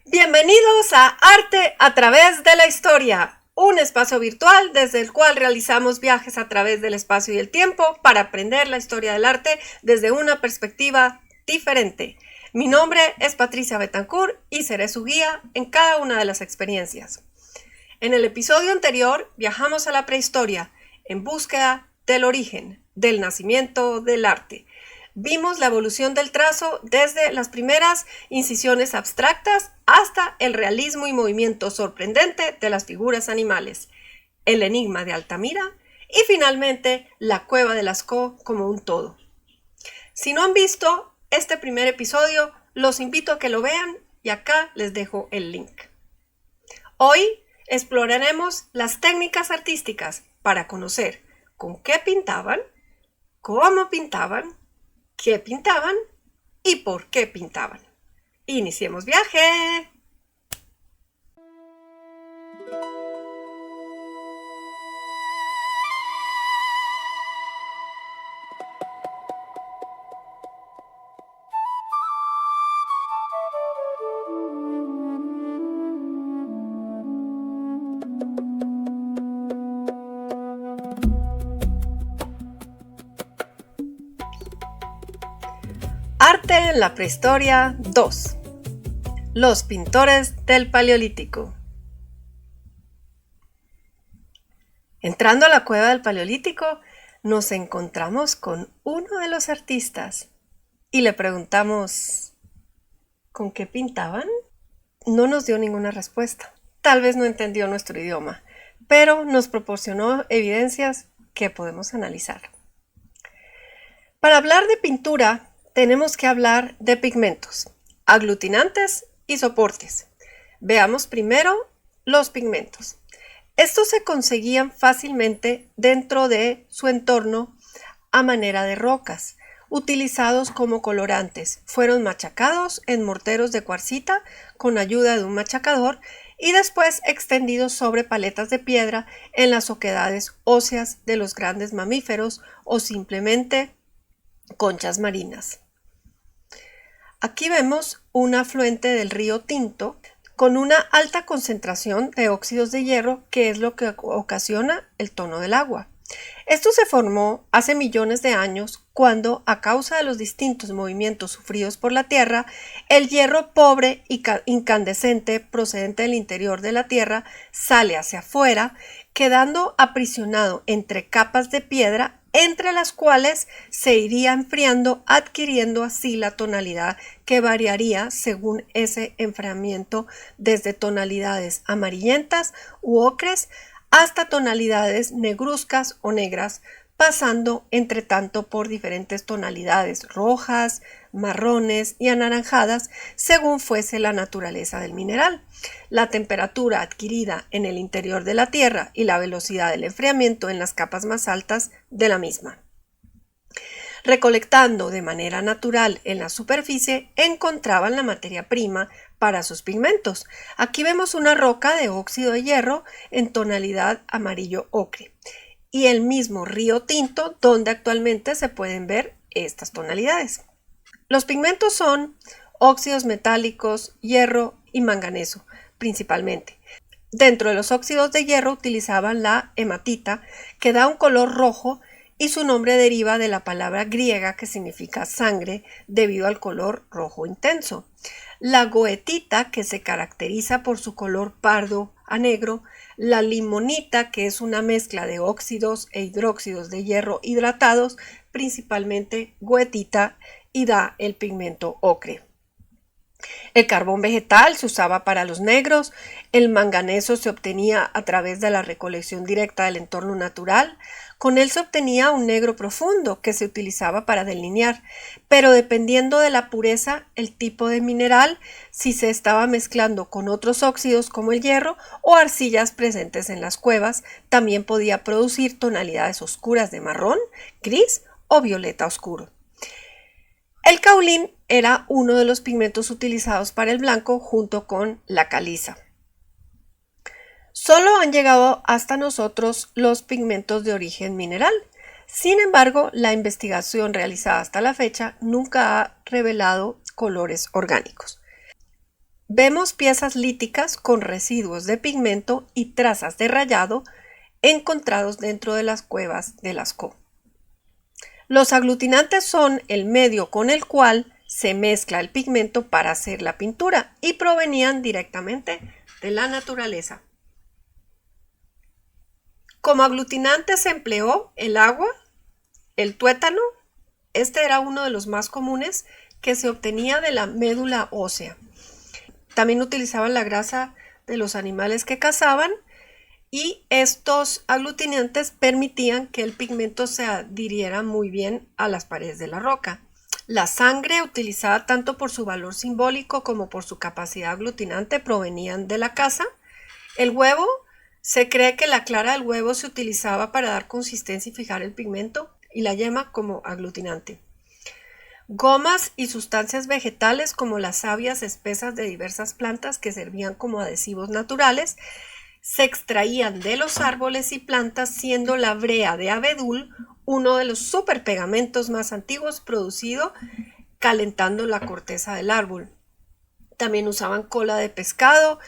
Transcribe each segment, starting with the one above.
Bienvenidos a Arte a través de la historia, un espacio virtual desde el cual realizamos viajes a través del espacio y el tiempo para aprender la historia del arte desde una perspectiva diferente. Mi nombre es Patricia Betancourt y seré su guía en cada una de las experiencias. En el episodio anterior viajamos a la prehistoria en búsqueda del origen, del nacimiento del arte. Vimos la evolución del trazo desde las primeras incisiones abstractas hasta el realismo y movimiento sorprendente de las figuras animales, el enigma de Altamira y finalmente la cueva de Lascaux como un todo. Si no han visto este primer episodio, los invito a que lo vean y acá les dejo el link. Hoy exploraremos las técnicas artísticas para conocer con qué pintaban, cómo pintaban, qué pintaban y por qué pintaban. ¡Iniciemos viaje! Arte en la prehistoria 2. Los pintores del Paleolítico. Entrando a la cueva del Paleolítico, nos encontramos con uno de los artistas y le preguntamos ¿con qué pintaban? No nos dio ninguna respuesta. Tal vez no entendió nuestro idioma, pero nos proporcionó evidencias que podemos analizar. Para hablar de pintura, tenemos que hablar de pigmentos, aglutinantes y soportes. Veamos primero los pigmentos. Estos se conseguían fácilmente dentro de su entorno a manera de rocas, utilizados como colorantes. Fueron machacados en morteros de cuarcita con ayuda de un machacador y después extendidos sobre paletas de piedra en las oquedades óseas de los grandes mamíferos o simplemente conchas marinas. Aquí vemos un afluente del río Tinto con una alta concentración de óxidos de hierro, que es lo que ocasiona el tono del agua. Esto se formó hace millones de años cuando, a causa de los distintos movimientos sufridos por la Tierra, el hierro pobre y incandescente procedente del interior de la Tierra sale hacia afuera, quedando aprisionado entre capas de piedra, entre las cuales se iría enfriando, adquiriendo así la tonalidad que variaría según ese enfriamiento desde tonalidades amarillentas u ocres hasta tonalidades negruzcas o negras, pasando entre tanto por diferentes tonalidades rojas, marrones y anaranjadas según fuese la naturaleza del mineral, la temperatura adquirida en el interior de la Tierra y la velocidad del enfriamiento en las capas más altas de la misma. Recolectando de manera natural en la superficie, encontraban la materia prima para sus pigmentos. Aquí vemos una roca de óxido de hierro en tonalidad amarillo ocre y el mismo río Tinto donde actualmente se pueden ver estas tonalidades. Los pigmentos son óxidos metálicos, hierro y manganeso principalmente. Dentro de los óxidos de hierro utilizaban la hematita, que da un color rojo, y su nombre deriva de la palabra griega que significa sangre debido al color rojo intenso. La goetita, que se caracteriza por su color pardo a negro, la limonita, que es una mezcla de óxidos e hidróxidos de hierro hidratados, principalmente goetita, y da el pigmento ocre. El carbón vegetal se usaba para los negros, el manganeso se obtenía a través de la recolección directa del entorno natural. Con él se obtenía un negro profundo que se utilizaba para delinear, pero dependiendo de la pureza, el tipo de mineral, si se estaba mezclando con otros óxidos como el hierro o arcillas presentes en las cuevas, también podía producir tonalidades oscuras de marrón, gris o violeta oscuro. El caolín era uno de los pigmentos utilizados para el blanco junto con la caliza. Solo han llegado hasta nosotros los pigmentos de origen mineral. Sin embargo, la investigación realizada hasta la fecha nunca ha revelado colores orgánicos. Vemos piezas líticas con residuos de pigmento y trazas de rayado encontrados dentro de las cuevas de Lascaux. Los aglutinantes son el medio con el cual se mezcla el pigmento para hacer la pintura y provenían directamente de la naturaleza. Como aglutinante se empleó el agua, el tuétano. Este era uno de los más comunes, que se obtenía de la médula ósea. También utilizaban la grasa de los animales que cazaban, y estos aglutinantes permitían que el pigmento se adhiriera muy bien a las paredes de la roca. La sangre, utilizada tanto por su valor simbólico como por su capacidad aglutinante, provenían de la caza. El huevo, se cree que la clara del huevo se utilizaba para dar consistencia y fijar el pigmento, y la yema como aglutinante. Gomas y sustancias vegetales como las sabias espesas de diversas plantas, que servían como adhesivos naturales, se extraían de los árboles y plantas, siendo la brea de abedul uno de los superpegamentos más antiguos producido calentando la corteza del árbol. También usaban cola de pescado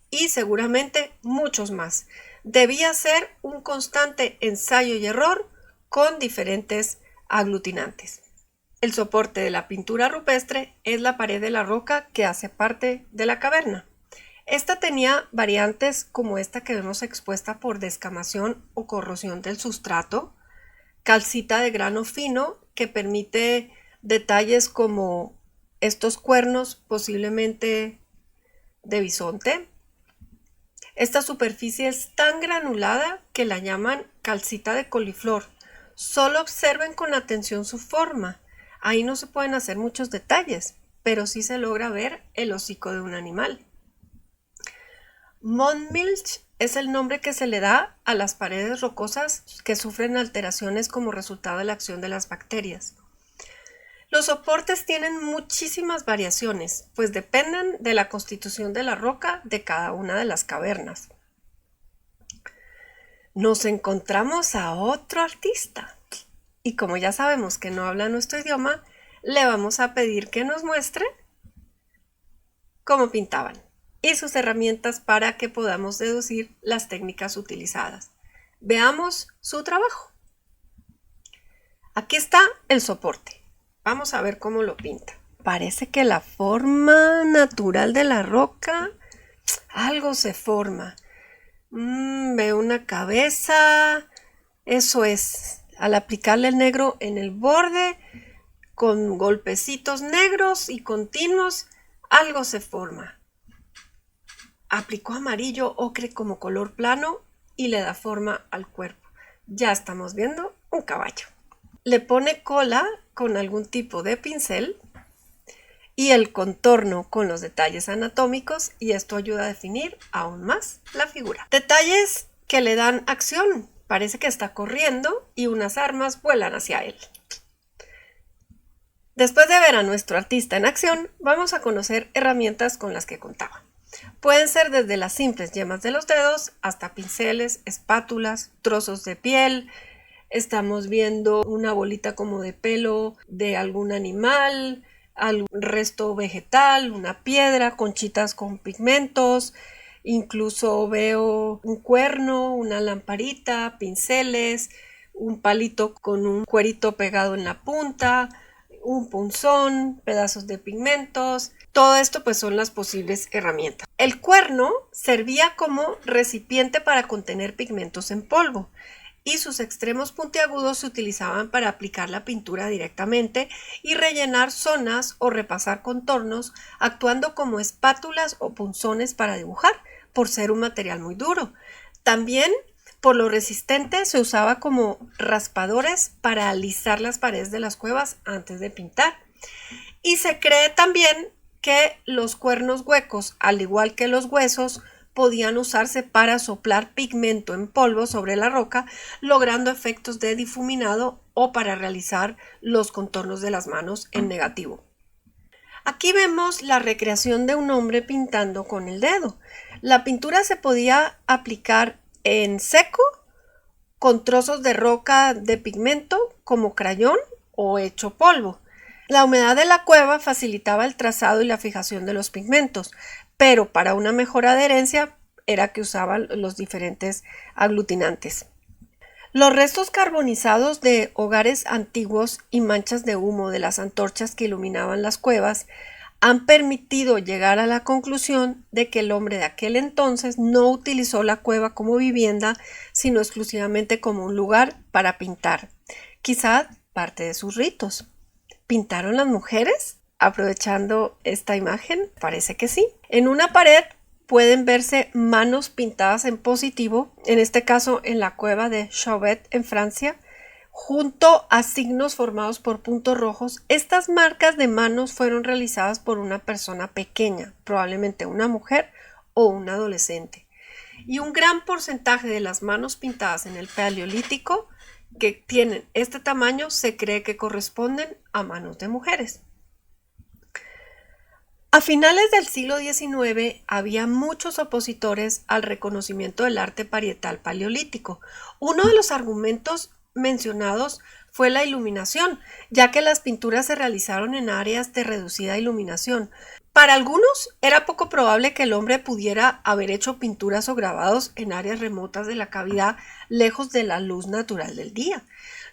y seguramente muchos más. Debía ser un constante ensayo y error con diferentes aglutinantes. El soporte de la pintura rupestre es la pared de la roca que hace parte de la caverna. Esta tenía variantes como esta que vemos expuesta por descamación o corrosión del sustrato, calcita de grano fino que permite detalles como estos cuernos, posiblemente de bisonte. Esta superficie es tan granulada que la llaman calcita de coliflor. Solo observen con atención su forma. Ahí no se pueden hacer muchos detalles, pero sí se logra ver el hocico de un animal. Montmilch es el nombre que se le da a las paredes rocosas que sufren alteraciones como resultado de la acción de las bacterias. Los soportes tienen muchísimas variaciones, pues dependen de la constitución de la roca de cada una de las cavernas. Nos encontramos a otro artista, y como ya sabemos que no habla nuestro idioma, le vamos a pedir que nos muestre cómo pintaban y sus herramientas para que podamos deducir las técnicas utilizadas. Veamos su trabajo. Aquí está el soporte. Vamos a ver cómo lo pinta. Parece que la forma natural de la roca, algo se forma. Veo una cabeza. Eso es. Al aplicarle el negro en el borde, con golpecitos negros y continuos, algo se forma. Aplicó amarillo ocre como color plano y le da forma al cuerpo. Ya estamos viendo un caballo. Le pone cola con algún tipo de pincel y el contorno con los detalles anatómicos, y esto ayuda a definir aún más la figura. Detalles que le dan acción. Parece que está corriendo y unas armas vuelan hacia él. Después de ver a nuestro artista en acción, vamos a conocer herramientas con las que contaba. Pueden ser desde las simples yemas de los dedos hasta pinceles, espátulas, trozos de piel. Estamos viendo una bolita como de pelo de algún animal, algún resto vegetal, una piedra, conchitas con pigmentos. Incluso veo un cuerno, una lamparita, pinceles, un palito con un cuerito pegado en la punta, un punzón, pedazos de pigmentos. Todo esto pues son las posibles herramientas. El cuerno servía como recipiente para contener pigmentos en polvo, y sus extremos puntiagudos se utilizaban para aplicar la pintura directamente y rellenar zonas o repasar contornos, actuando como espátulas o punzones para dibujar, por ser un material muy duro. También, por lo resistente, se usaba como raspadores para alisar las paredes de las cuevas antes de pintar. Y se cree también que los cuernos huecos, al igual que los huesos, podían usarse para soplar pigmento en polvo sobre la roca, logrando efectos de difuminado, o para realizar los contornos de las manos en negativo. Aquí vemos la recreación de un hombre pintando con el dedo. La pintura se podía aplicar en seco, con trozos de roca de pigmento como crayón o hecho polvo. La humedad de la cueva facilitaba el trazado y la fijación de los pigmentos, pero para una mejor adherencia era que usaban los diferentes aglutinantes. Los restos carbonizados de hogares antiguos y manchas de humo de las antorchas que iluminaban las cuevas han permitido llegar a la conclusión de que el hombre de aquel entonces no utilizó la cueva como vivienda, sino exclusivamente como un lugar para pintar. Quizá parte de sus ritos. ¿Pintaron las mujeres? Aprovechando esta imagen, parece que sí. En una pared pueden verse manos pintadas en positivo, en este caso en la cueva de Chauvet en Francia, junto a signos formados por puntos rojos. Estas marcas de manos fueron realizadas por una persona pequeña, probablemente una mujer o un adolescente. Y un gran porcentaje de las manos pintadas en el Paleolítico que tienen este tamaño se cree que corresponden a manos de mujeres. A finales del siglo XIX había muchos opositores al reconocimiento del arte parietal paleolítico. Uno de los argumentos mencionados fue la iluminación, ya que las pinturas se realizaron en áreas de reducida iluminación. Para algunos era poco probable que el hombre pudiera haber hecho pinturas o grabados en áreas remotas de la cavidad, lejos de la luz natural del día.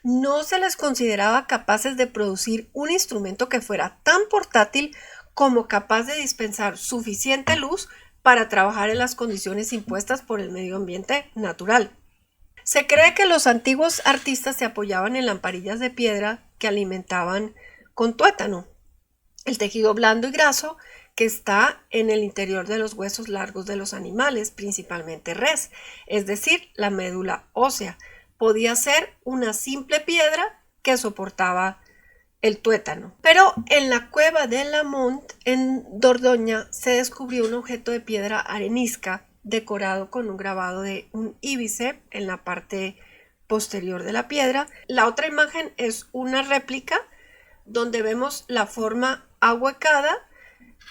No se les consideraba capaces de producir un instrumento que fuera tan portátil como capaz de dispensar suficiente luz para trabajar en las condiciones impuestas por el medio ambiente natural. Se cree que los antiguos artistas se apoyaban en lamparillas de piedra que alimentaban con tuétano, el tejido blando y graso que está en el interior de los huesos largos de los animales, principalmente res, es decir, la médula ósea. Podía ser una simple piedra que soportaba el tuétano. Pero en la cueva de Lamont, en Dordoña, se descubrió un objeto de piedra arenisca decorado con un grabado de un íbice en la parte posterior de la piedra. La otra imagen es una réplica donde vemos la forma ahuecada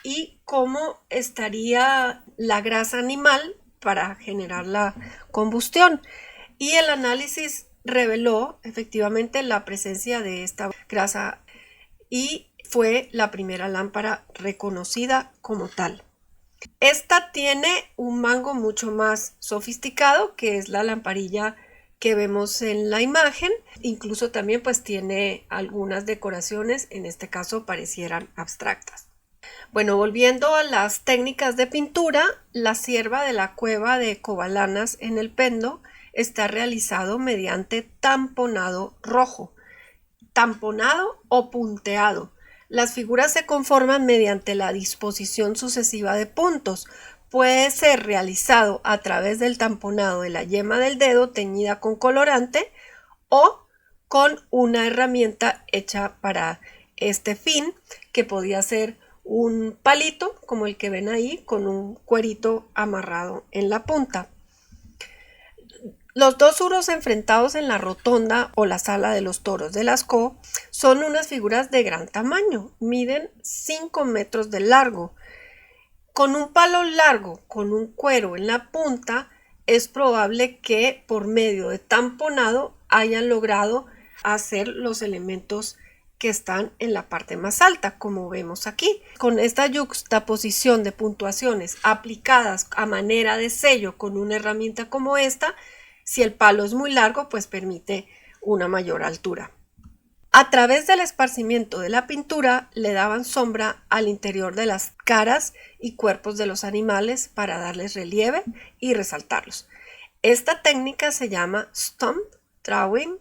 y cómo estaría la grasa animal para generar la combustión. Y el análisis reveló efectivamente la presencia de esta grasa y fue la primera lámpara reconocida como tal. Esta tiene un mango mucho más sofisticado, que es la lamparilla que vemos en la imagen. Incluso también pues tiene algunas decoraciones, en este caso parecieran abstractas. Bueno, volviendo a las técnicas de pintura, la cierva de la cueva de Covalanas en el Pendo está realizado mediante tamponado rojo, tamponado o punteado. Las figuras se conforman mediante la disposición sucesiva de puntos. Puede ser realizado a través del tamponado de la yema del dedo teñida con colorante o con una herramienta hecha para este fin, que podía ser un palito como el que ven ahí con un cuerito amarrado en la punta. Los dos uros enfrentados en la rotonda o la sala de los toros de Lascaux son unas figuras de gran tamaño, miden 5 metros de largo. Con un palo largo, con un cuero en la punta, es probable que por medio de tamponado hayan logrado hacer los elementos que están en la parte más alta, como vemos aquí. Con esta yuxtaposición de puntuaciones aplicadas a manera de sello con una herramienta como esta, si el palo es muy largo, pues permite una mayor altura. A través del esparcimiento de la pintura le daban sombra al interior de las caras y cuerpos de los animales para darles relieve y resaltarlos. Esta técnica se llama stump drawing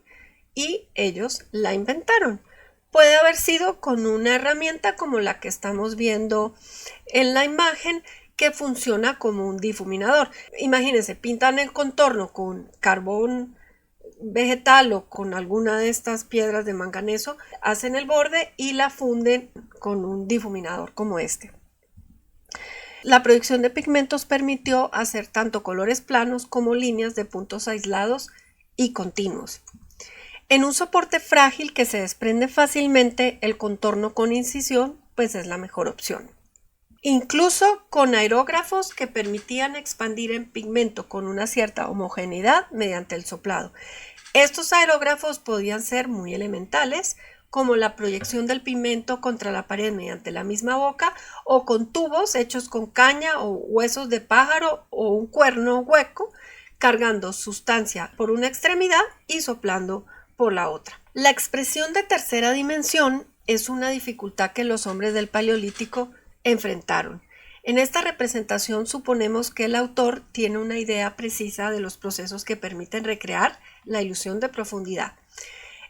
y ellos la inventaron. Puede haber sido con una herramienta como la que estamos viendo en la imagen, que funciona como un difuminador. Imagínense, pintan el contorno con carbón vegetal o con alguna de estas piedras de manganeso, hacen el borde y la funden con un difuminador como este. La producción de pigmentos permitió hacer tanto colores planos como líneas de puntos aislados y continuos. En un soporte frágil que se desprende fácilmente, el contorno con incisión pues es la mejor opción. Incluso con aerógrafos que permitían expandir el pigmento con una cierta homogeneidad mediante el soplado. Estos aerógrafos podían ser muy elementales como la proyección del pigmento contra la pared mediante la misma boca, o con tubos hechos con caña o huesos de pájaro o un cuerno hueco, cargando sustancia por una extremidad y soplando por la otra. La expresión de tercera dimensión es una dificultad que los hombres del Paleolítico enfrentaron. En esta representación suponemos que el autor tiene una idea precisa de los procesos que permiten recrear la ilusión de profundidad.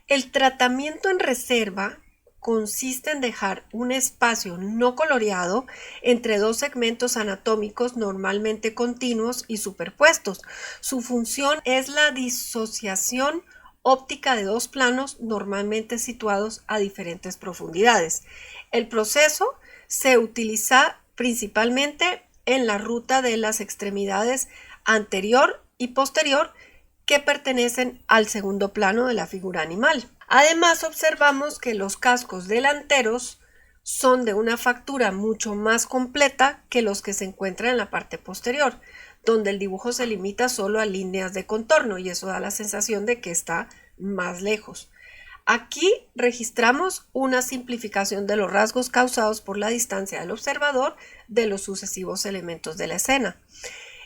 El tratamiento en reserva consiste en dejar un espacio no coloreado entre dos segmentos anatómicos normalmente continuos y superpuestos. Su función es la disociación óptica de dos planos normalmente situados a diferentes profundidades. El proceso se utiliza principalmente en la ruta de las extremidades anterior y posterior que pertenecen al segundo plano de la figura animal. Además, observamos que los cascos delanteros son de una factura mucho más completa que los que se encuentran en la parte posterior, donde el dibujo se limita solo a líneas de contorno y eso da la sensación de que está más lejos. Aquí registramos una simplificación de los rasgos causados por la distancia del observador de los sucesivos elementos de la escena.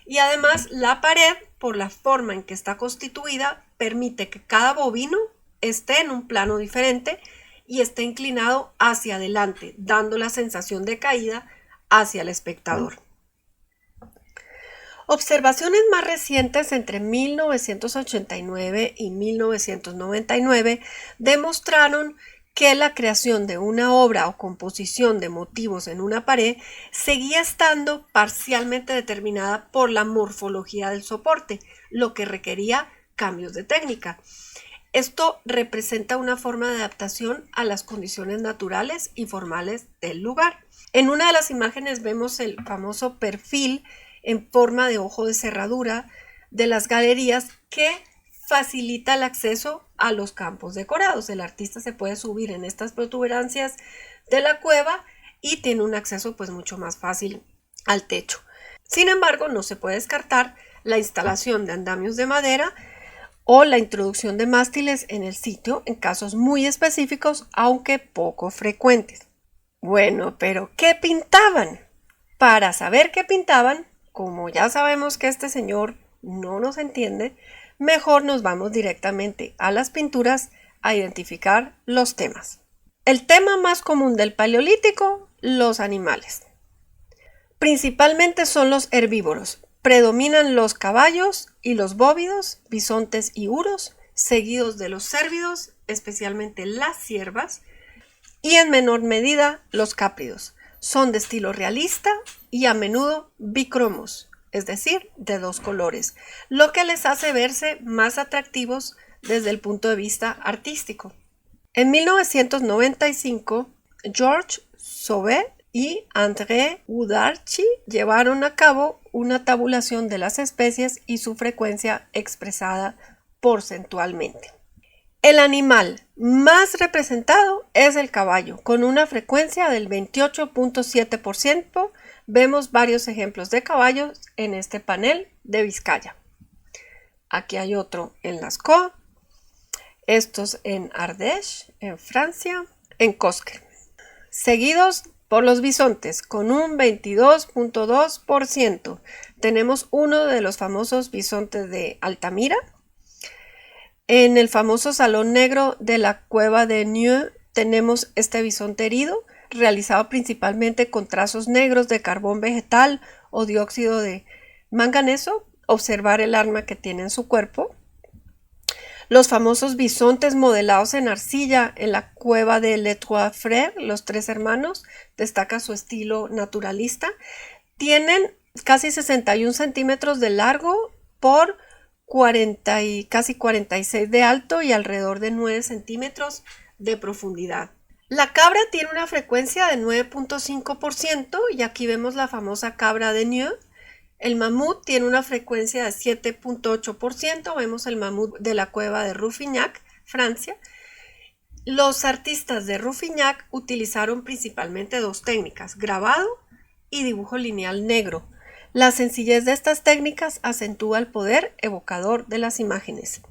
Y además la pared, por la forma en que está constituida, permite que cada bovino esté en un plano diferente y esté inclinado hacia adelante, dando la sensación de caída hacia el espectador. Observaciones más recientes entre 1989 y 1999 demostraron que la creación de una obra o composición de motivos en una pared seguía estando parcialmente determinada por la morfología del soporte, lo que requería cambios de técnica. Esto representa una forma de adaptación a las condiciones naturales y formales del lugar. En una de las imágenes vemos el famoso perfil en forma de ojo de cerradura de las galerías que facilita el acceso a los campos decorados. El artista se puede subir en estas protuberancias de la cueva y tiene un acceso pues mucho más fácil al techo. Sin embargo, no se puede descartar la instalación de andamios de madera o la introducción de mástiles en el sitio en casos muy específicos, aunque poco frecuentes. Bueno, pero ¿qué pintaban? Para saber qué pintaban, como ya sabemos que este señor no nos entiende, mejor nos vamos directamente a las pinturas a identificar los temas. El tema más común del Paleolítico, los animales. Principalmente son los herbívoros. Predominan los caballos y los bóvidos, bisontes y uros, seguidos de los cérvidos, especialmente las ciervas, y en menor medida los cápridos. Son de estilo realista y a menudo bicromos, es decir, de dos colores, lo que les hace verse más atractivos desde el punto de vista artístico. En 1995, Georges Sauvet y André Udarchi llevaron a cabo una tabulación de las especies y su frecuencia expresada porcentualmente. El animal más representado es el caballo, con una frecuencia del 28.7%. Vemos varios ejemplos de caballos en este panel de Vizcaya. Aquí hay otro en Lascaux, estos en Ardèche, en Francia, en Cosque. Seguidos por los bisontes, con un 22.2%. Tenemos uno de los famosos bisontes de Altamira. En el famoso Salón Negro de la Cueva de Nieux tenemos este bisonte herido, realizado principalmente con trazos negros de carbón vegetal o dióxido de manganeso. Observar el arma que tiene en su cuerpo. Los famosos bisontes modelados en arcilla en la cueva de Les Trois Frères, los tres hermanos, destaca su estilo naturalista. Tienen casi 61 centímetros de largo por 40 y casi 46 de alto y alrededor de 9 centímetros de profundidad. La cabra tiene una frecuencia de 9.5% y aquí vemos la famosa cabra de Nieux. El mamut tiene una frecuencia de 7.8%, vemos el mamut de la cueva de Ruffignac, Francia. Los artistas de Ruffignac utilizaron principalmente dos técnicas, grabado y dibujo lineal negro. La sencillez de estas técnicas acentúa el poder evocador de las imágenes.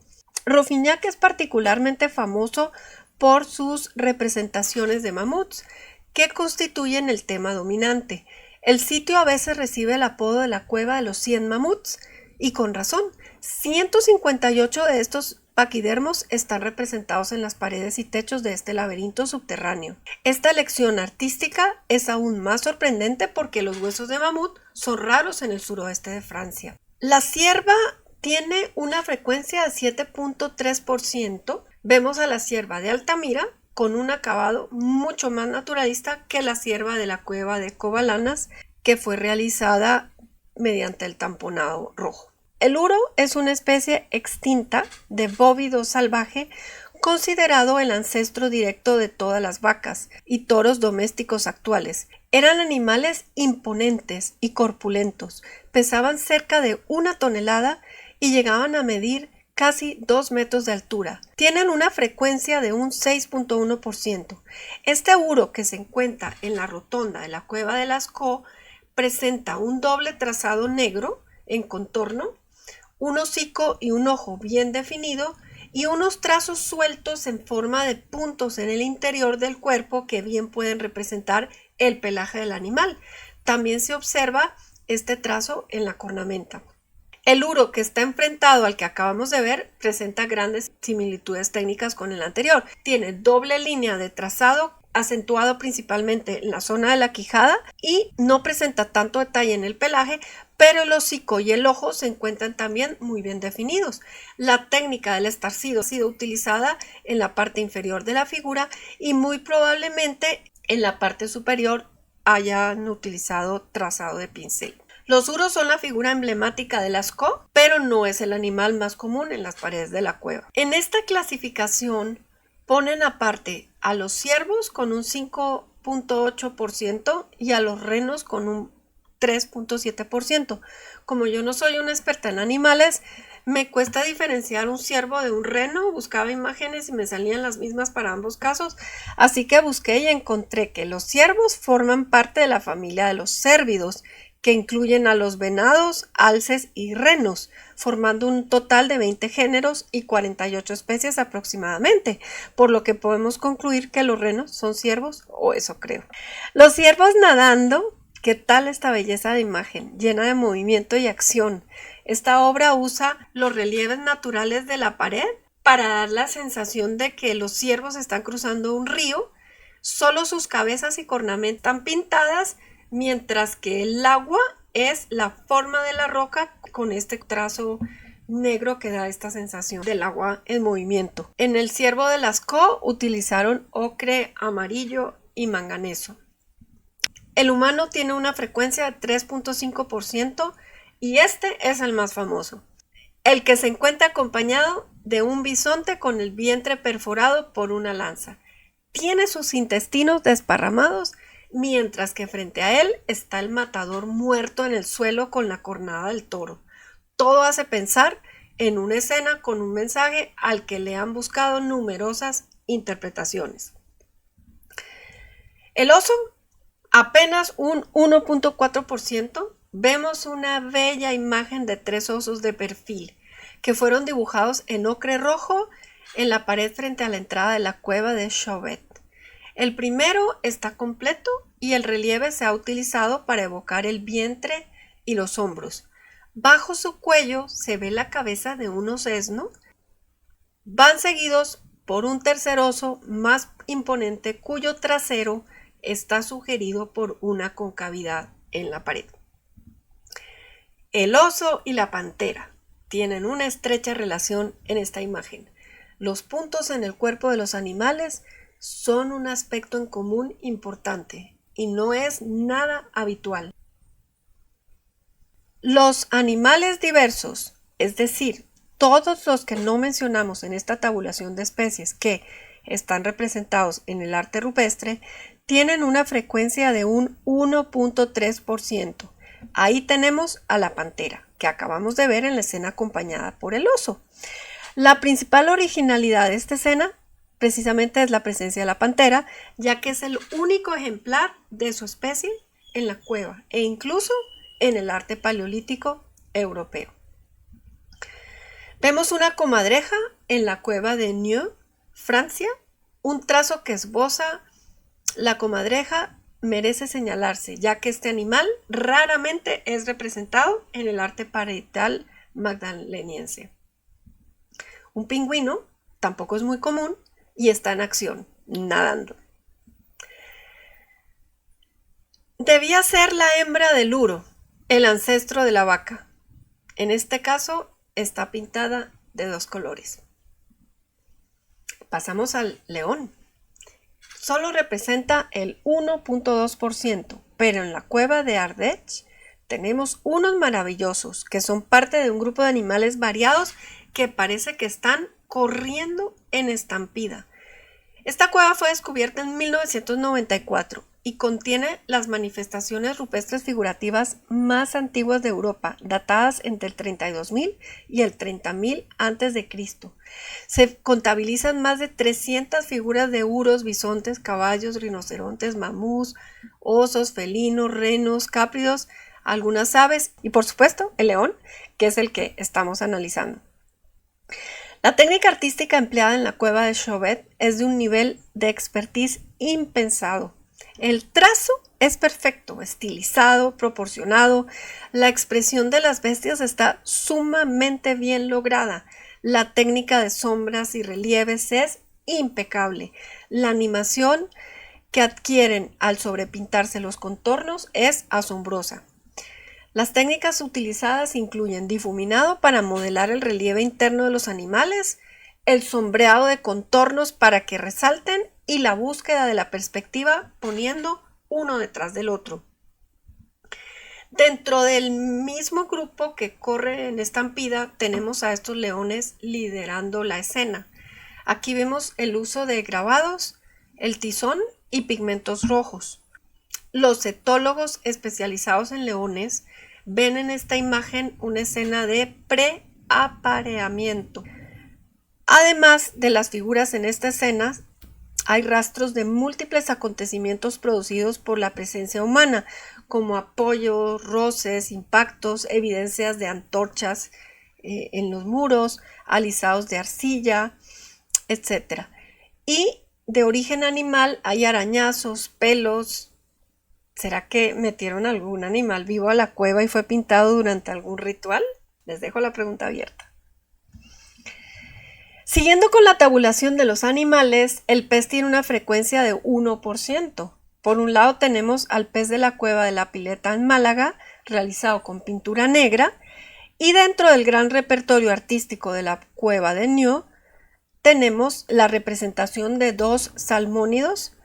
Ruffignac es particularmente famoso por sus representaciones de mamuts, que constituyen el tema dominante. El sitio a veces recibe el apodo de la cueva de los 100 mamuts, y con razón. 158 de estos paquidermos están representados en las paredes y techos de este laberinto subterráneo. Esta elección artística es aún más sorprendente porque los huesos de mamut son raros en el suroeste de Francia. La cierva tiene una frecuencia de 7.3%. Vemos a la cierva de Altamira con un acabado mucho más naturalista que la cierva de la cueva de Covalanas, que fue realizada mediante el tamponado rojo. El uro es una especie extinta de bóvido salvaje, considerado el ancestro directo de todas las vacas y toros domésticos actuales. Eran animales imponentes y corpulentos, pesaban cerca de 1 tonelada y llegaban a medir casi 2 metros de altura. Tienen una frecuencia de un 6.1%. Este uro, que se encuentra en la rotonda de la cueva de Lascaux, presenta un doble trazado negro en contorno, un hocico y un ojo bien definido y unos trazos sueltos en forma de puntos en el interior del cuerpo que bien pueden representar el pelaje del animal. También se observa este trazo en la cornamenta. El uro, que está enfrentado al que acabamos de ver, presenta grandes similitudes técnicas con el anterior. Tiene doble línea de trazado, acentuado principalmente en la zona de la quijada, y no presenta tanto detalle en el pelaje, pero el hocico y el ojo se encuentran también muy bien definidos. La técnica del estarcido ha sido utilizada en la parte inferior de la figura y muy probablemente en la parte superior hayan utilizado trazado de pincel. Los uros son la figura emblemática de Lascaux, pero no es el animal más común en las paredes de la cueva. En esta clasificación ponen aparte a los ciervos con un 5.8% y a los renos con un 3.7%. Como yo no soy una experta en animales, me cuesta diferenciar un ciervo de un reno. Buscaba imágenes y me salían las mismas para ambos casos, así que busqué y encontré que los ciervos forman parte de la familia de los cérvidos, que incluyen a los venados, alces y renos, formando un total de 20 géneros y 48 especies aproximadamente, por lo que podemos concluir que los renos son ciervos, o eso creo. Los ciervos nadando. ¿Qué tal esta belleza de imagen, llena de movimiento y acción? Esta obra usa los relieves naturales de la pared para dar la sensación de que los ciervos están cruzando un río. Solo sus cabezas y cornamentas están pintadas, mientras que el agua es la forma de la roca con este trazo negro que da esta sensación del agua en movimiento. En el ciervo de Lascaux utilizaron ocre, amarillo y manganeso. El humano tiene una frecuencia de 3.5% y este es el más famoso, el que se encuentra acompañado de un bisonte con el vientre perforado por una lanza. Tiene sus intestinos desparramados, mientras que frente a él está el matador muerto en el suelo con la cornada del toro. Todo hace pensar en una escena con un mensaje al que le han buscado numerosas interpretaciones. El oso, apenas un 1.4%. Vemos una bella imagen de 3 osos de perfil que fueron dibujados en ocre rojo en la pared frente a la entrada de la cueva de Chauvet. El primero está completo y el relieve se ha utilizado para evocar el vientre y los hombros. Bajo su cuello se ve la cabeza de un osesno. Van seguidos por un tercer oso más imponente cuyo trasero está sugerido por una concavidad en la pared. El oso y la pantera tienen una estrecha relación en esta imagen. Los puntos en el cuerpo de los animales son un aspecto en común importante y no es nada habitual. Los animales diversos, es decir, todos los que no mencionamos en esta tabulación de especies que están representados en el arte rupestre, tienen una frecuencia de un 1.3%. Ahí tenemos a la pantera, que acabamos de ver en la escena acompañada por el oso. La principal originalidad de esta escena precisamente es la presencia de la pantera, ya que es el único ejemplar de su especie en la cueva e incluso en el arte paleolítico europeo. Vemos una comadreja en la cueva de Neu, Francia. Un trazo que esboza la comadreja merece señalarse, ya que este animal raramente es representado en el arte parietal magdaleniense. Un pingüino tampoco es muy común y está en acción, nadando. Debía ser la hembra del uro, el ancestro de la vaca. En este caso está pintada de dos colores. Pasamos al león. Solo representa el 1.2%, pero en la cueva de Ardèche tenemos unos maravillosos que son parte de un grupo de animales variados que parece que están corriendo en estampida. Esta cueva fue descubierta en 1994 y contiene las manifestaciones rupestres figurativas más antiguas de Europa, datadas entre el 32.000 y el 30.000 a.C. Se contabilizan más de 300 figuras de uros, bisontes, caballos, rinocerontes, mamús, osos, felinos, renos, cápridos, algunas aves y por supuesto el león, que es el que estamos analizando. La técnica artística empleada en la cueva de Chauvet es de un nivel de expertise impensado. El trazo es perfecto, estilizado, proporcionado. La expresión de las bestias está sumamente bien lograda. La técnica de sombras y relieves es impecable. La animación que adquieren al sobrepintarse los contornos es asombrosa. Las técnicas utilizadas incluyen difuminado para modelar el relieve interno de los animales, el sombreado de contornos para que resalten y la búsqueda de la perspectiva poniendo uno detrás del otro. Dentro del mismo grupo que corre en estampida tenemos a estos leones liderando la escena. Aquí vemos el uso de grabados, el tizón y pigmentos rojos. Los etólogos especializados en leones ven en esta imagen una escena de preapareamiento. Además de las figuras en esta escena, hay rastros de múltiples acontecimientos producidos por la presencia humana, como apoyos, roces, impactos, evidencias de antorchas en los muros, alisados de arcilla, etc. Y de origen animal hay arañazos, pelos. ¿Será que metieron algún animal vivo a la cueva y fue pintado durante algún ritual? Les dejo la pregunta abierta. Siguiendo con la tabulación de los animales, el pez tiene una frecuencia de 1%. Por un lado tenemos al pez de la cueva de la Pileta en Málaga, realizado con pintura negra, y dentro del gran repertorio artístico de la cueva de Nió tenemos la representación de dos salmónidos,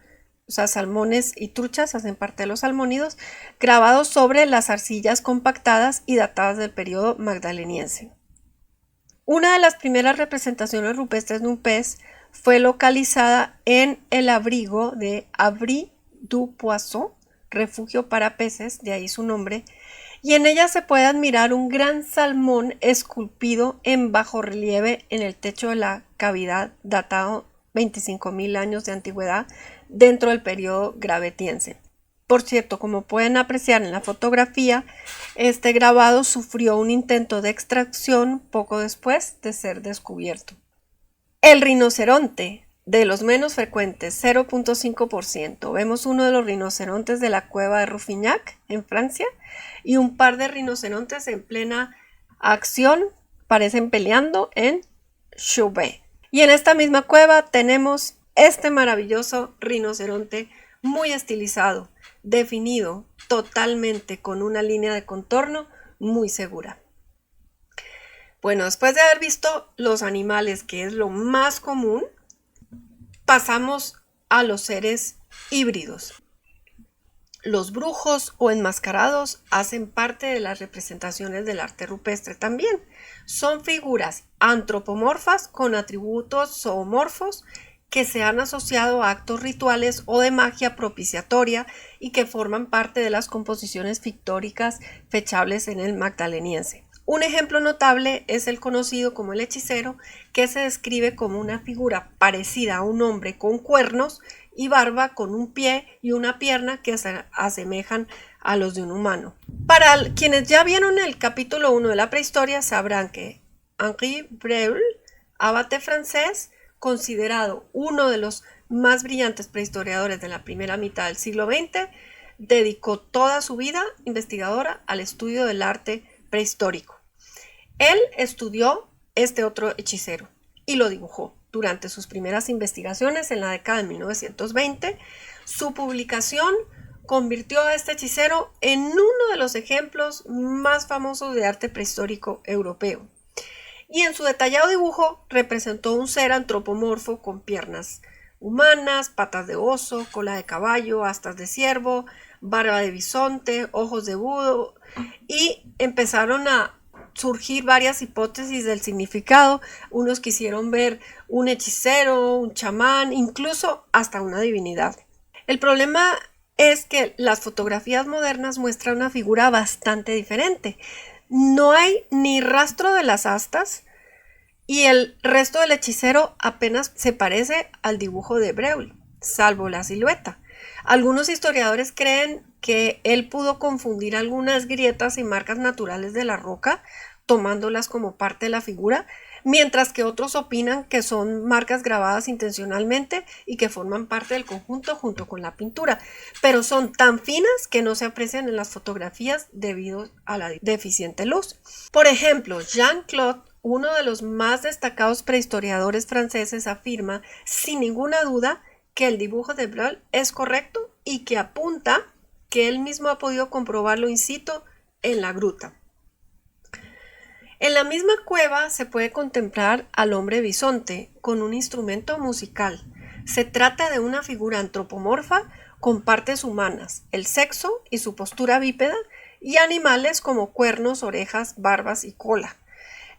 o sea, salmones y truchas hacen parte de los salmónidos, grabados sobre las arcillas compactadas y datadas del periodo magdaleniense. Una de las primeras representaciones rupestres de un pez fue localizada en el abrigo de Abri du Poisson, refugio para peces, de ahí su nombre, y en ella se puede admirar un gran salmón esculpido en bajorrelieve en el techo de la cavidad, datado 25.000 años de antigüedad, dentro del periodo gravetiense. Por cierto, como pueden apreciar en la fotografía, este grabado sufrió un intento de extracción poco después de ser descubierto. El rinoceronte, de los menos frecuentes, 0.5%. Vemos uno de los rinocerontes de la cueva de Ruffignac, en Francia, y un par de rinocerontes en plena acción, parecen peleando en Chauvet. Y en esta misma cueva tenemos este maravilloso rinoceronte muy estilizado, definido totalmente con una línea de contorno muy segura. Bueno, después de haber visto los animales, que es lo más común, pasamos a los seres híbridos. Los brujos o enmascarados hacen parte de las representaciones del arte rupestre también. Son figuras antropomorfas con atributos zoomorfos que se han asociado a actos rituales o de magia propiciatoria y que forman parte de las composiciones pictóricas fechables en el magdaleniense. Un ejemplo notable es el conocido como el hechicero, que se describe como una figura parecida a un hombre con cuernos y barba, con un pie y una pierna que se asemejan a los de un humano. Para quienes ya vieron el capítulo 1 de la prehistoria, sabrán que Henri Breuil, abate francés, considerado uno de los más brillantes prehistoriadores de la primera mitad del siglo XX, dedicó toda su vida investigadora al estudio del arte prehistórico. Él estudió este otro hechicero y lo dibujó. Durante sus primeras investigaciones en la década de 1920, su publicación convirtió a este hechicero en uno de los ejemplos más famosos de arte prehistórico europeo. Y en su detallado dibujo representó un ser antropomorfo con piernas humanas, patas de oso, cola de caballo, astas de ciervo, barba de bisonte, ojos de búho, y empezaron a surgir varias hipótesis del significado. Unos quisieron ver un hechicero, un chamán, incluso hasta una divinidad. El problema es que las fotografías modernas muestran una figura bastante diferente. No hay ni rastro de las astas y el resto del hechicero apenas se parece al dibujo de Breuil, salvo la silueta. Algunos historiadores creen que él pudo confundir algunas grietas y marcas naturales de la roca, tomándolas como parte de la figura, mientras que otros opinan que son marcas grabadas intencionalmente y que forman parte del conjunto junto con la pintura, pero son tan finas que no se aprecian en las fotografías debido a la deficiente luz. Por ejemplo, Jean-Claude, uno de los más destacados prehistoriadores franceses, afirma sin ninguna duda que el dibujo de Breuil es correcto y que apunta que él mismo ha podido comprobarlo in situ en la gruta. En la misma cueva se puede contemplar al hombre bisonte con un instrumento musical. Se trata de una figura antropomorfa con partes humanas, el sexo y su postura bípeda, y animales como cuernos, orejas, barbas y cola,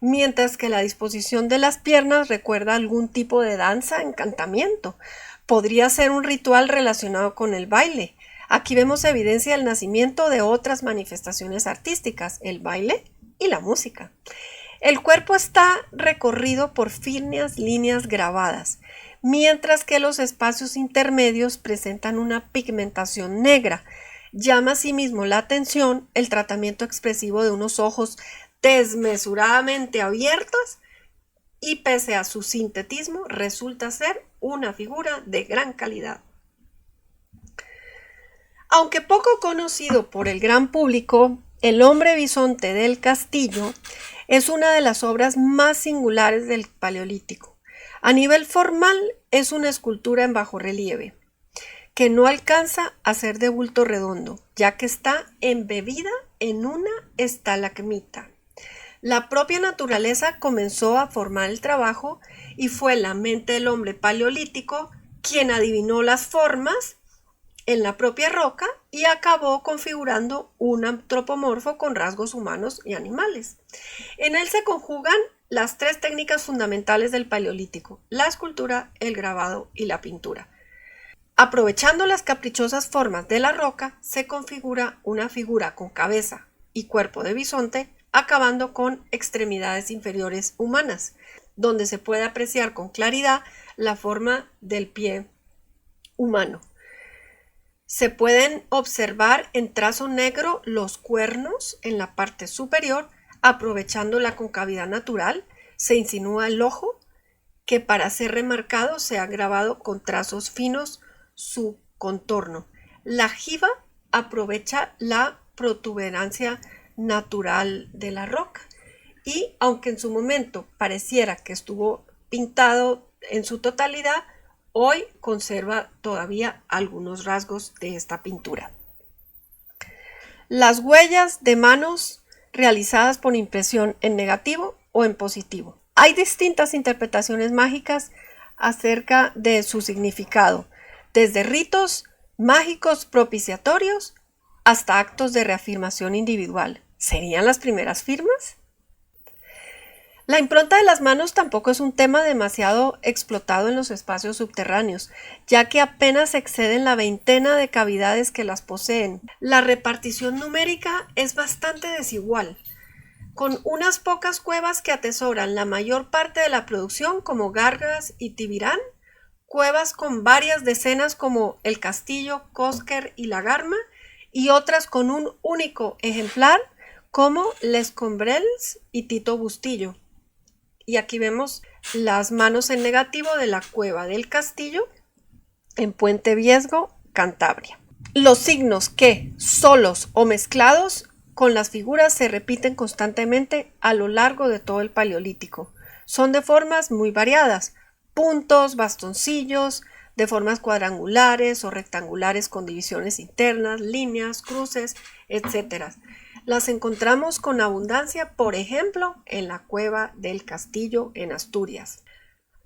mientras que la disposición de las piernas recuerda algún tipo de danza, encantamiento. Podría ser un ritual relacionado con el baile. Aquí vemos evidencia del nacimiento de otras manifestaciones artísticas, el baile y la música. El cuerpo está recorrido por finas líneas grabadas, mientras que los espacios intermedios presentan una pigmentación negra. Llama asimismo la atención el tratamiento expresivo de unos ojos desmesuradamente abiertos y pese a su sintetismo resulta ser una figura de gran calidad. Aunque poco conocido por el gran público, El hombre bisonte del castillo es una de las obras más singulares del Paleolítico. A nivel formal es una escultura en bajorrelieve, que no alcanza a ser de bulto redondo, ya que está embebida en una estalagmita. La propia naturaleza comenzó a formar el trabajo y fue la mente del hombre paleolítico quien adivinó las formas en la propia roca y acabó configurando un antropomorfo con rasgos humanos y animales. En él se conjugan las tres técnicas fundamentales del Paleolítico: la escultura, el grabado y la pintura. Aprovechando las caprichosas formas de la roca, se configura una figura con cabeza y cuerpo de bisonte, acabando con extremidades inferiores humanas, donde se puede apreciar con claridad la forma del pie humano. Se pueden observar en trazo negro los cuernos en la parte superior. Aprovechando la concavidad natural, se insinúa el ojo, que para ser remarcado se ha grabado con trazos finos su contorno. La jiba aprovecha la protuberancia natural de la roca y, aunque en su momento pareciera que estuvo pintado en su totalidad, hoy conserva todavía algunos rasgos de esta pintura. Las huellas de manos realizadas por impresión en negativo o en positivo. Hay distintas interpretaciones mágicas acerca de su significado, desde ritos mágicos propiciatorios hasta actos de reafirmación individual. ¿Serían las primeras firmas? La impronta de las manos tampoco es un tema demasiado explotado en los espacios subterráneos, ya que apenas exceden la veintena de cavidades que las poseen. La repartición numérica es bastante desigual, con unas pocas cuevas que atesoran la mayor parte de la producción, como Gargas y Tibirán, cuevas con varias decenas como El Castillo, Cosquer y La Garma, y otras con un único ejemplar como Les Combrels y Tito Bustillo. Y aquí vemos las manos en negativo de la cueva del castillo en Puente Viesgo, Cantabria. Los signos que, solos o mezclados con las figuras, se repiten constantemente a lo largo de todo el Paleolítico. Son de formas muy variadas: puntos, bastoncillos, de formas cuadrangulares o rectangulares con divisiones internas, líneas, cruces, etc. Las encontramos con abundancia, por ejemplo, en la cueva del Castillo en Asturias.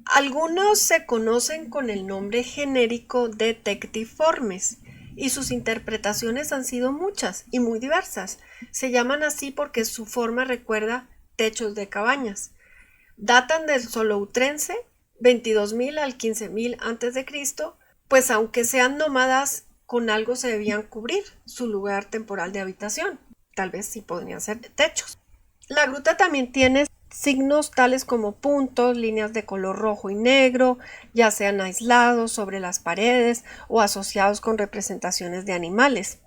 Algunos se conocen con el nombre genérico de tectiformes y sus interpretaciones han sido muchas y muy diversas. Se llaman así porque su forma recuerda techos de cabañas. Datan del Soloutrense, 22.000 al 15.000 a.C., pues aunque sean nómadas, con algo se debían cubrir su lugar temporal de habitación. Tal vez sí podrían ser techos. La gruta también tiene signos tales como puntos, líneas de color rojo y negro, ya sean aislados sobre las paredes o asociados con representaciones de animales.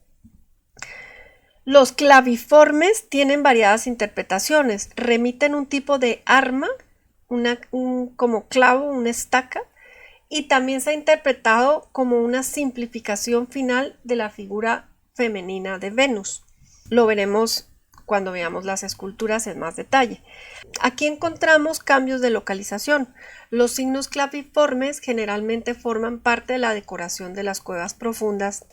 Los claviformes tienen variadas interpretaciones, remiten un tipo de arma, como clavo, una estaca, y también se ha interpretado como una simplificación final de la figura femenina de Venus. Lo veremos cuando veamos las esculturas en más detalle. Aquí encontramos cambios de localización. Los signos claviformes generalmente forman parte de la decoración de las cuevas profundas.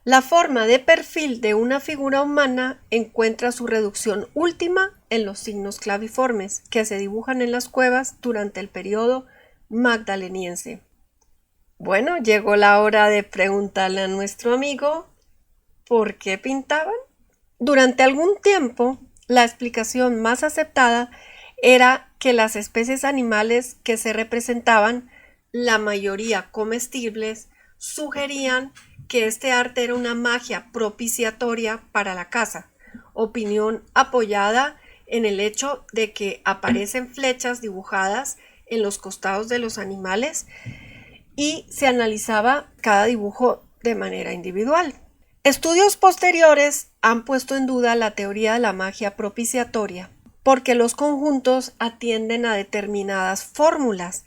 La forma de perfil de una figura humana encuentra su reducción última en los signos claviformes que se dibujan en las cuevas durante el periodo magdaleniense. Bueno, llegó la hora de preguntarle a nuestro amigo ¿por qué pintaban? Durante algún tiempo, la explicación más aceptada era que las especies animales que se representaban, la mayoría comestibles, sugerían que este arte era una magia propiciatoria para la caza, opinión apoyada en el hecho de que aparecen flechas dibujadas en los costados de los animales y se analizaba cada dibujo de manera individual. Estudios posteriores han puesto en duda la teoría de la magia propiciatoria, porque los conjuntos atienden a determinadas fórmulas.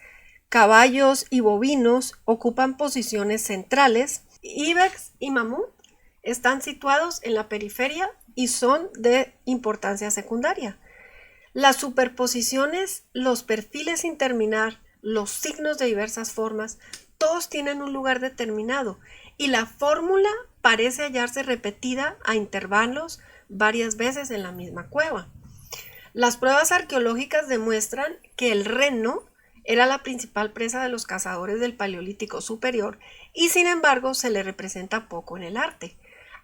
Caballos y bovinos ocupan posiciones centrales, ibex y mamut están situados en la periferia y son de importancia secundaria. Las superposiciones, los perfiles sin terminar, los signos de diversas formas, todos tienen un lugar determinado y la fórmula parece hallarse repetida a intervalos varias veces en la misma cueva. Las pruebas arqueológicas demuestran que el reno era la principal presa de los cazadores del Paleolítico Superior y sin embargo se le representa poco en el arte.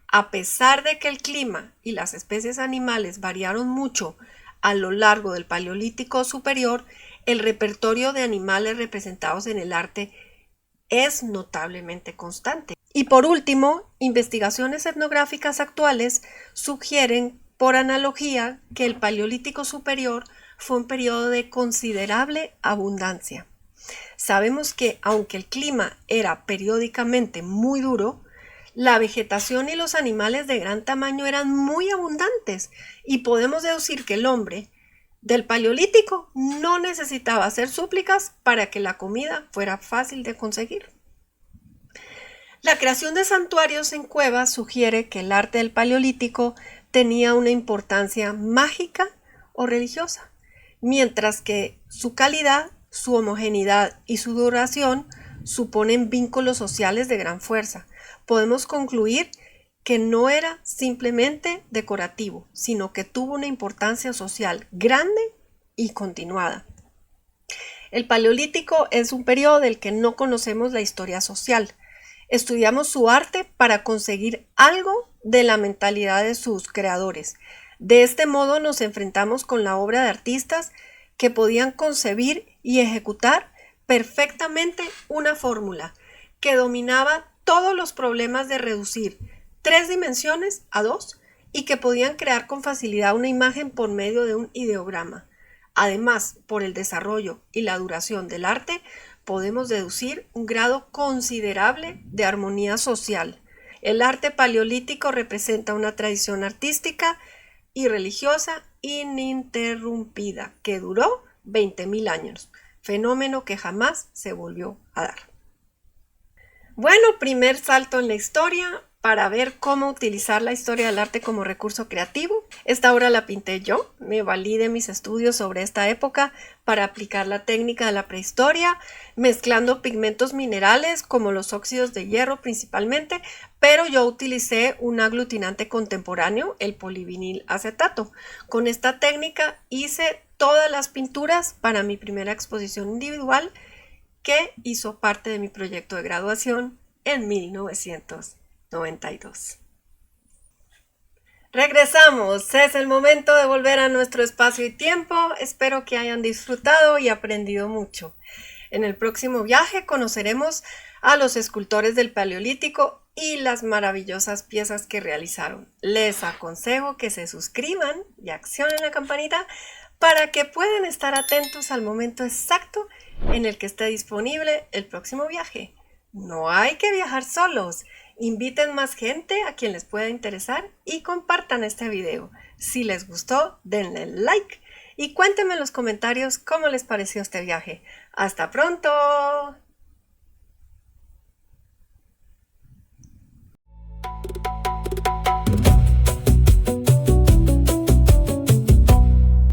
A pesar de que el clima y las especies animales variaron mucho a lo largo del Paleolítico Superior, el repertorio de animales representados en el arte es notablemente constante. Y por último, investigaciones etnográficas actuales sugieren, por analogía, que el Paleolítico Superior fue un periodo de considerable abundancia. Sabemos que, aunque el clima era periódicamente muy duro, la vegetación y los animales de gran tamaño eran muy abundantes y podemos deducir que el hombre del Paleolítico no necesitaba hacer súplicas para que la comida fuera fácil de conseguir. La creación de santuarios en cuevas sugiere que el arte del Paleolítico tenía una importancia mágica o religiosa, mientras que su calidad, su homogeneidad y su duración suponen vínculos sociales de gran fuerza. Podemos concluir que no era simplemente decorativo, sino que tuvo una importancia social grande y continuada. El Paleolítico es un periodo del que no conocemos la historia social. Estudiamos su arte para conseguir algo de la mentalidad de sus creadores. De este modo nos enfrentamos con la obra de artistas que podían concebir y ejecutar perfectamente una fórmula que dominaba todos los problemas de reducir 3 dimensiones a 2 y que podían crear con facilidad una imagen por medio de un ideograma. Además, por el desarrollo y la duración del arte, podemos deducir un grado considerable de armonía social. El arte paleolítico representa una tradición artística y religiosa ininterrumpida que duró 20.000 años, fenómeno que jamás se volvió a dar. Bueno, primer salto en la historia para ver cómo utilizar la historia del arte como recurso creativo. Esta obra la pinté yo, me valí de mis estudios sobre esta época para aplicar la técnica de la prehistoria, mezclando pigmentos minerales como los óxidos de hierro principalmente, pero yo utilicé un aglutinante contemporáneo, el polivinil acetato. Con esta técnica hice todas las pinturas para mi primera exposición individual que hizo parte de mi proyecto de graduación en 1992. Regresamos, es el momento de volver a nuestro espacio y tiempo. Espero que hayan disfrutado y aprendido mucho. En el próximo viaje conoceremos a los escultores del Paleolítico y las maravillosas piezas que realizaron. Les aconsejo que se suscriban y accionen la campanita para que puedan estar atentos al momento exacto en el que esté disponible el próximo viaje. No hay que viajar solos. Inviten más gente a quien les pueda interesar y compartan este video. Si les gustó, denle like y cuéntenme en los comentarios cómo les pareció este viaje. ¡Hasta pronto!